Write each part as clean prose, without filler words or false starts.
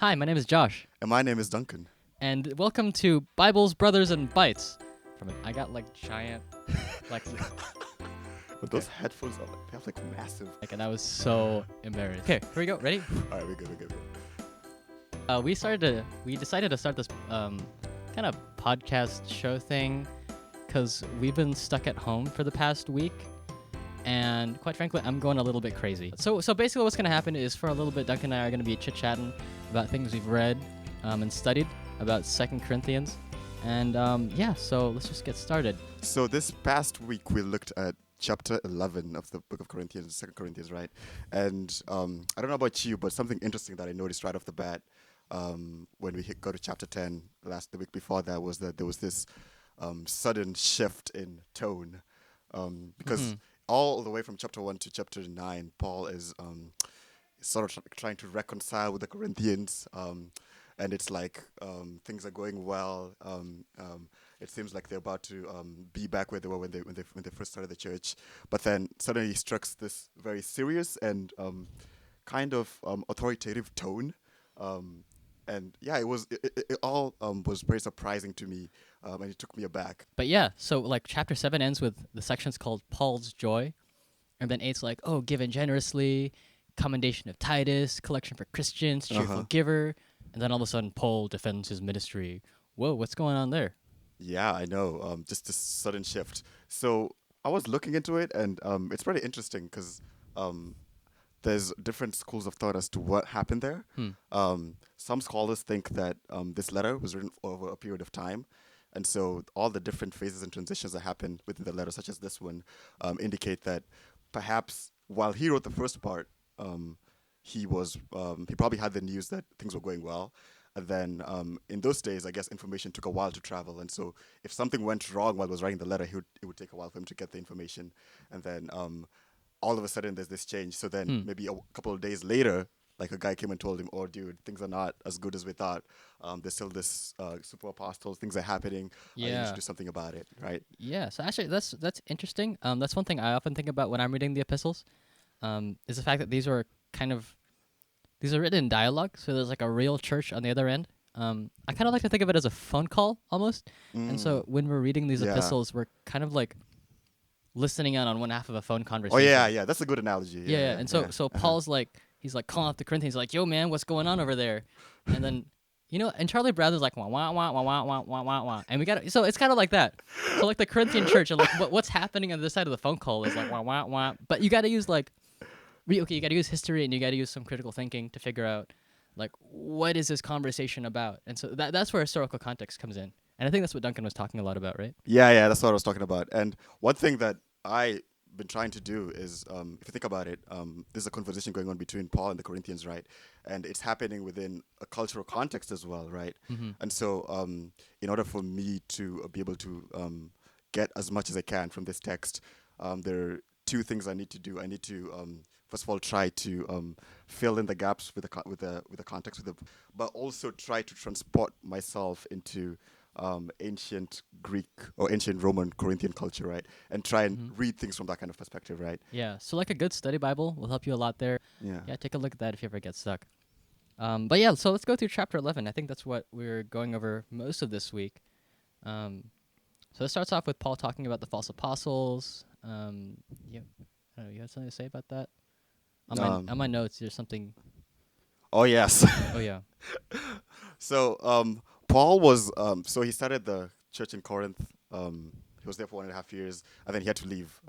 Hi, my name is Josh, And my name is Duncan. and welcome to Bibles, Brothers, and Bites. I got like giant, like, But those headphones are they have like massive. and I was so embarrassed. Okay, here we go. Ready? All right, we're good. We decided to start this kind of podcast show thing because we've been stuck at home for the past week, and quite frankly, I'm going a little bit crazy. So basically, what's gonna happen is for a little bit, Duncan and I are gonna be chit-chatting about things we've read and studied about 2 Corinthians, and so let's just get started. So this past week we looked at chapter 11 of the book of Corinthians, 2 Corinthians, right? And I don't know about you, but something interesting that I noticed right off the bat when we go to chapter 10 the week before that was that there was this sudden shift in tone because all the way from chapter 1 to chapter 9, Paul is sort of trying to reconcile with the Corinthians, and it's like things are going well. It seems like they're about to be back where they were when they first started the church, but then suddenly he strikes this very serious and kind of authoritative tone. And yeah, it all was very surprising to me, and it took me aback. But yeah, so like chapter 7 ends with the sections called Paul's Joy, and then 8's like, oh, given generously, commendation of Titus, collection for Christians, cheerful giver, and then all of a sudden Paul defends his ministry. Whoa, what's going on there? Yeah, I know. Just this sudden shift. So I was looking into it, and it's pretty interesting because there's different schools of thought as to what happened there. Some scholars think that this letter was written over a period of time. And so all the different phases and transitions that happen within the letter, such as this one, indicate that perhaps while he wrote the first part, he probably had the news that things were going well. And then in those days, I guess information took a while to travel. And so if something went wrong while he was writing the letter, it would take a while for him to get the information. And then all of a sudden there's this change. So then maybe a couple of days later, like a guy came and told him, oh, dude, things are not as good as we thought. There's still this super apostles. Things are happening. You should do something about it, right? Yeah, so actually that's interesting. That's one thing I often think about when I'm reading the epistles, is the fact that these are written in dialogue, so there's like a real church on the other end. I kind of like to think of it as a phone call almost. And so when we're reading these epistles, we're kind of like listening in on one half of a phone conversation. Oh, yeah, that's a good analogy. Yeah. And so Paul's like, he's like calling up the Corinthians, like, yo, man, what's going on over there? And then, and Charlie Brown's like, wah, wah, wah, wah, wah, wah, wah, wah, wah. And so it's kind of like that. So like the Corinthian church, and like what's happening on this side of the phone call is like, wah, wah, wah. But you got to use you got to use history and you got to use some critical thinking to figure out, like, what is this conversation about? And so that's where historical context comes in. And I think that's what Duncan was talking a lot about, right? Yeah, that's what I was talking about. And one thing that I've been trying to do is, if you think about it, there's a conversation going on between Paul and the Corinthians, right? And it's happening within a cultural context as well, right? And so in order for me to be able to get as much as I can from this text, there are two things I need to do. I need to first of all try to fill in the gaps with the context, but also try to transport myself into ancient Greek or ancient Roman Corinthian culture, right? And try and read things from that kind of perspective, right? Yeah, so like a good study Bible will help you a lot there. Yeah, take a look at that if you ever get stuck. But yeah, so let's go through chapter 11. I think that's what we're going over most of this week. So it starts off with Paul talking about the false apostles. I don't know, you had something to say about that? On my notes, there's something. Oh, yes. Oh, yeah. So Paul was, so he started the church in Corinth. He was there for 1.5 years, and then he had to leave.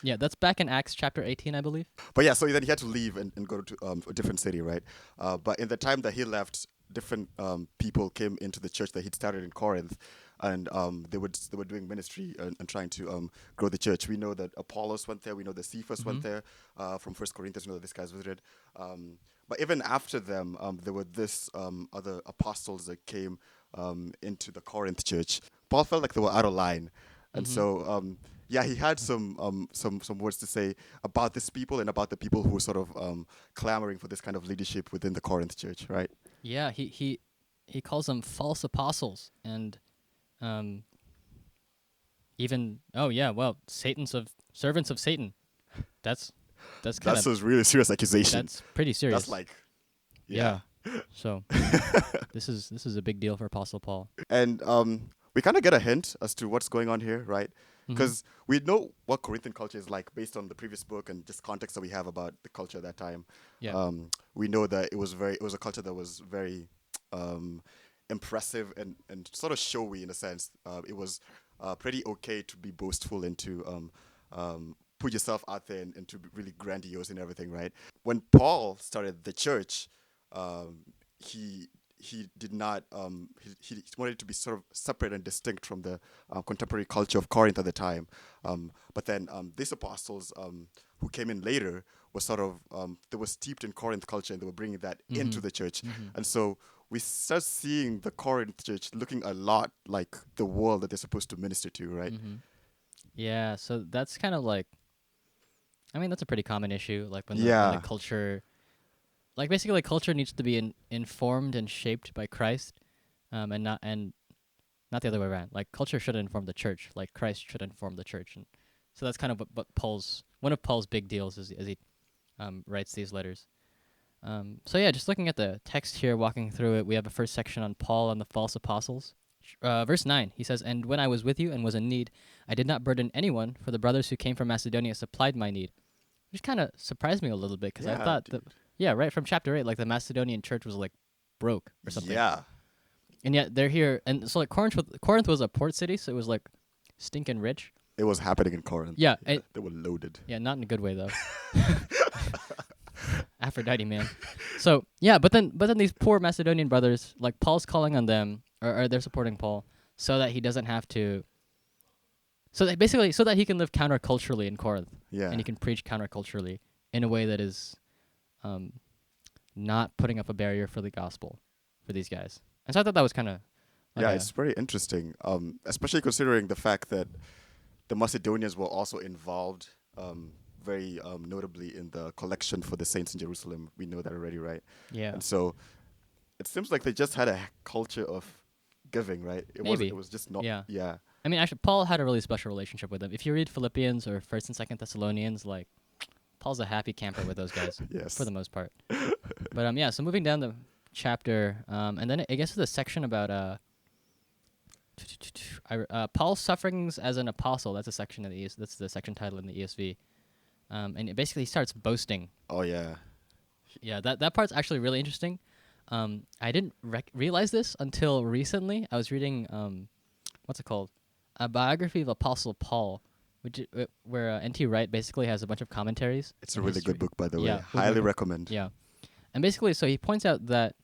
Yeah, that's back in Acts chapter 18, I believe. But yeah, so then he had to leave and go to a different city, right? But in the time that he left, different people came into the church that he'd started in Corinth, and they were doing ministry and trying to grow the church. We know that Apollos went there. We know that Cephas went there from 1 Corinthians. We know that these guys visited. But even after them, there were this other apostles that came into the Corinth church. Paul felt like they were out of line. And so, he had some words to say about these people and about the people who were sort of clamoring for this kind of leadership within the Corinth church, right? Yeah, he calls them false apostles and servants of Satan. That's a really serious accusation. That's pretty serious. That's like, Yeah. So this is a big deal for Apostle Paul. And we kind of get a hint as to what's going on here, right? Mm-hmm. Because we know what Corinthian culture is like based on the previous book and just context that we have about the culture at that time. Yeah. We know that it was a culture that was very um, impressive and sort of showy in a sense. It was pretty okay to be boastful and to put yourself out there and to be really grandiose and everything, right? When Paul started the church, um, he he did not he wanted it to be sort of separate and distinct from the contemporary culture of Corinth at the time. But then these apostles who came in later were sort of they were steeped in Corinth culture and they were bringing that into Mm-hmm. the church. Mm-hmm. And so we start seeing the Corinth church looking a lot like the world that they're supposed to minister to, right? Mm-hmm. Yeah. So that's kind of like, I mean, that's a pretty common issue. Like when the Yeah, culture, like basically, like culture needs to be informed and shaped by Christ, and not the other way around. Like culture should inform the church, like Christ should inform the church, and so that's kind of what Paul's one of Paul's big deals is as he writes these letters. So yeah, just looking at the text here, walking through it, we have a first section on Paul and the false apostles. Verse 9, he says, "And when I was with you and was in need, I did not burden anyone, for the brothers who came from Macedonia supplied my need." Which kind of surprised me a little bit, because I yeah, thought that, yeah, right from chapter 8, like the Macedonian church was like broke or something. yeah. And yet they're here. And so like Corinth was a port city, so it was like stinking rich. It was happening in Corinth. Yeah, They were loaded. yeah, not in a good way though. Aphrodite, man. So yeah, but then these poor Macedonian brothers, like Paul's calling on them, or they're supporting Paul, so that he doesn't have to. So that basically, so that he can live counterculturally in Corinth, Yeah, and he can preach counterculturally in a way that is, um, not putting up a barrier for the gospel, for these guys. And so I thought that was kind of like yeah. a It's very interesting, especially considering the fact that the Macedonians were also involved very notably in the collection for the saints in Jerusalem. We know that already, right? yeah, And so it seems like they just had a culture of giving, right? It maybe, was just not. yeah. Yeah. I mean, actually, Paul had a really special relationship with them. If you read Philippians or First and Second Thessalonians, like Paul's a happy camper with those guys for the Yes. most part. But yeah, so moving down the chapter, and then it gets to the section about Paul's sufferings as an apostle. That's a section in the that's the section title in the ESV. And it basically starts boasting. Oh yeah. Yeah, that part's actually really interesting. I didn't realize this until recently. I was reading what's it called? A biography of Apostle Paul, where N.T. Wright basically has a bunch of commentaries. It's a on really history. good book, by the way. Yeah, we'll Highly read it. recommend. Yeah, and basically, so he points out that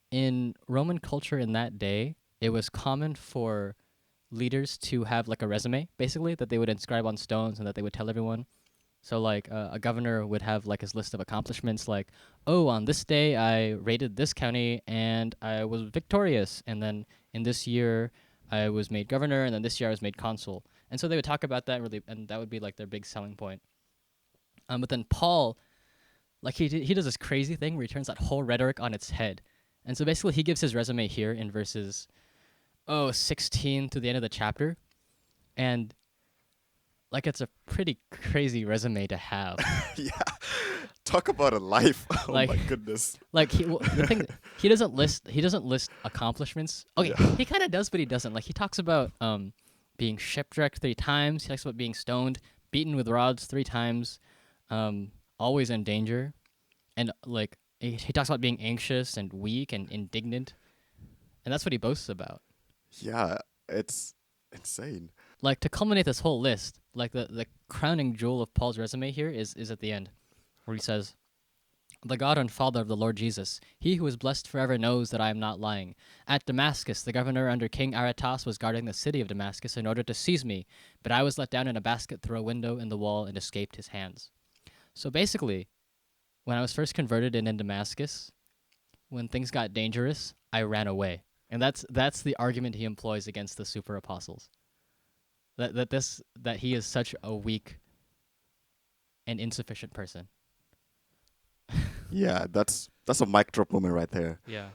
in Roman culture in that day, it was common for leaders to have like a resume, basically, that they would inscribe on stones and that they would tell everyone. So like a governor would have like his list of accomplishments, like, oh, on this day I raided this county and I was victorious, and then in this year I was made governor, and then this year I was made consul. And so they would talk about that really, and that would be like their big selling point. But then Paul, like he does this crazy thing where he turns that whole rhetoric on its head. And so basically he gives his resume here in verses 16 to the end of the chapter, and like it's a pretty crazy resume to have. Yeah. Talk about a life. Oh Like- my goodness. Like the thing, he doesn't list accomplishments. Okay, Yeah. he kind of does, but he doesn't. Like he talks about being shipwrecked 3 times. He talks about being stoned, beaten with rods 3 times, always in danger, and like he talks about being anxious and weak and indignant, and that's what he boasts about. Yeah, it's insane. Like to culminate this whole list, like the crowning jewel of Paul's resume here is at the end, where he says, "The God and Father of the Lord Jesus, he who is blessed forever, knows that I am not lying. At Damascus, the governor under King Aretas was guarding the city of Damascus in order to seize me, but I was let down in a basket through a window in the wall and escaped his hands." So basically, when I was first converted and in Damascus, when things got dangerous, I ran away. And that's the argument he employs against the super apostles. That he is such a weak and insufficient person. Yeah, that's a mic drop moment right there. Yeah.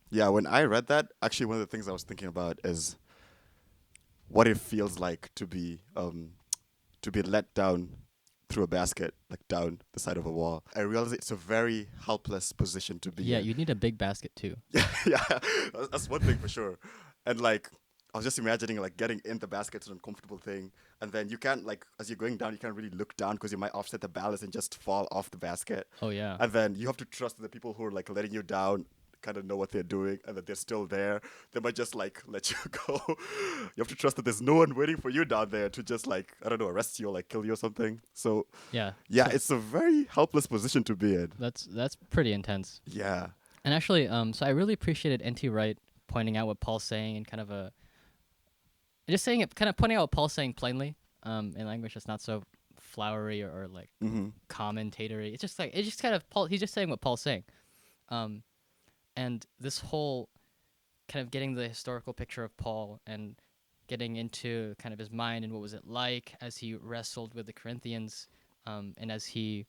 Yeah, when I read that, actually one of the things I was thinking about is what it feels like to be let down threw a basket like down the side of a wall. I realized it's a very helpless position to be Yeah, in. you need a big basket too. Yeah, that's one thing for sure. And like, I was just imagining like getting in the basket is an uncomfortable thing, and then you can't like as you're going down, you can't really look down because you might offset the balance and just fall off the basket. Oh yeah. And then you have to trust that the people who are like letting you down kind of know what they're doing and that they're still there. They might just like let you go. You have to trust that there's no one waiting for you down there to just like, I don't know, arrest you or like kill you or something. So Yeah. yeah, So it's a very helpless position to be in. that's pretty intense. Yeah. And actually, so I really appreciated N.T. Wright pointing out what Paul's saying and kind of just saying it, kind of pointing out what Paul's saying plainly, in language that's not so flowery or like Mm-hmm. commentatory. It's just kind of Paul. He's just saying what Paul's saying, and this whole kind of getting the historical picture of Paul and getting into kind of his mind and what was it like as he wrestled with the Corinthians, and as he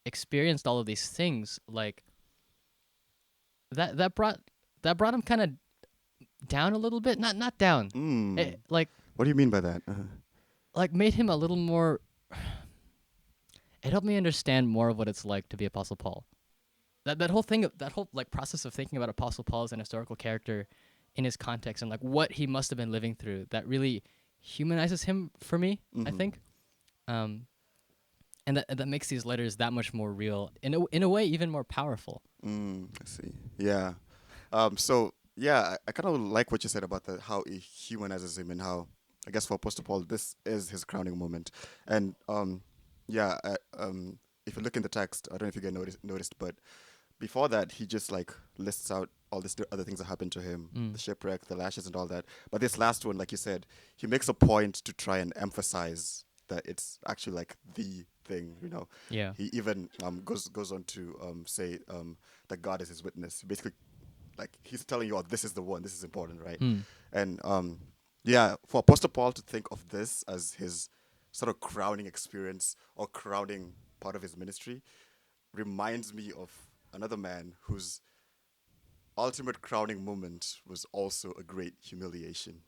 experienced all of these things, like that brought him kind of down a little bit, not down, like What do you mean by that? like made him a little more. It helped me understand more of what it's like to be Apostle Paul. That whole thing, that whole like process of thinking about Apostle Paul as an historical character in his context and like what he must have been living through, that really humanizes him for me, I think. And that makes these letters that much more real, in a way even more powerful. I see. Yeah. So yeah, I kind of like what you said about how it humanizes him and how I guess for Apostle Paul this is his crowning moment. And yeah, if you look in the text, I don't know if you get noticed, but before that he just like lists out all these other things that happened to him, the shipwreck, the lashes, and all that. But this last one, like you said, he makes a point to try and emphasize that it's actually like the thing, you know. Yeah. He even goes on to say that God is his witness. Basically, like he's telling you, oh, this is the one, this is important, right? And yeah, for Apostle Paul to think of this as his sort of crowning experience or crowning part of his ministry reminds me of another man whose ultimate crowning moment was also a great humiliation.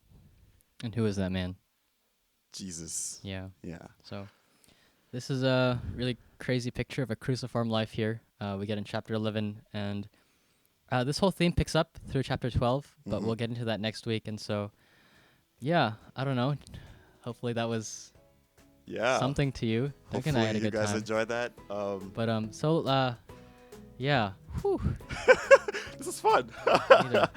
And who is that man? Jesus. Yeah. Yeah. So this is a really crazy picture of a cruciform life here. We get in chapter 11, and this whole theme picks up through chapter 12, but we'll get into that next week. And so, yeah, I don't know. Hopefully that was something to you. Duncan and I had a good time. Hopefully you guys enjoyed that. But yeah. Whew. This is fun. Need a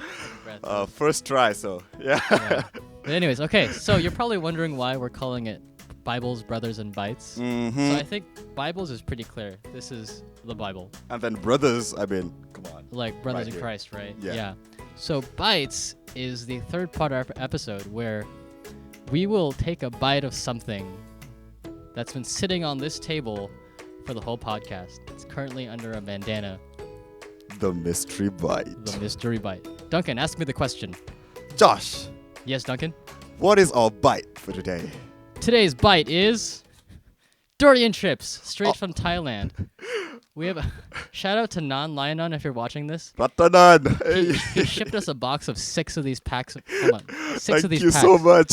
breath. First try, so yeah. Yeah. But anyways, okay, so you're probably wondering why we're calling it Bibles, Brothers, and Bites. So I think Bibles is pretty clear. This is the Bible. And then brothers, I mean, come on. Like brothers Right in here. Christ, right? Yeah. So Bites is the third part of our episode where we will take a bite of something that's been sitting on this table for the whole podcast. It's currently under a bandana. The mystery bite. The mystery bite. Duncan, ask me the question. Josh, Yes, Duncan? what is our bite for today? Today's bite is durian chips, straight from Thailand. We have a shout out to Nan Lionon if you're watching this. Ratanan. Hey. He shipped us a box of 6 of these packs. Hold on. 6 Thank of these you packs. so much.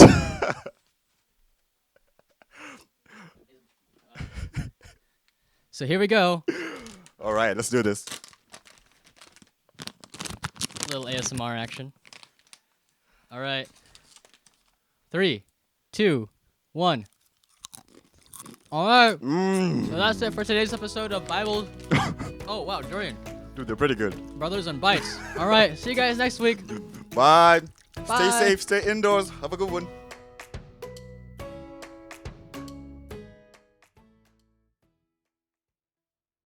So here we go. All right, let's do this. Little ASMR action. All right. 3, 2, 1. All right. So that's it for today's episode of Bible. Oh, wow, durian. Dude, they're pretty good. Brothers and Bites. All right. See you guys next week. Bye. Bye. Stay safe, stay indoors. Have a good one.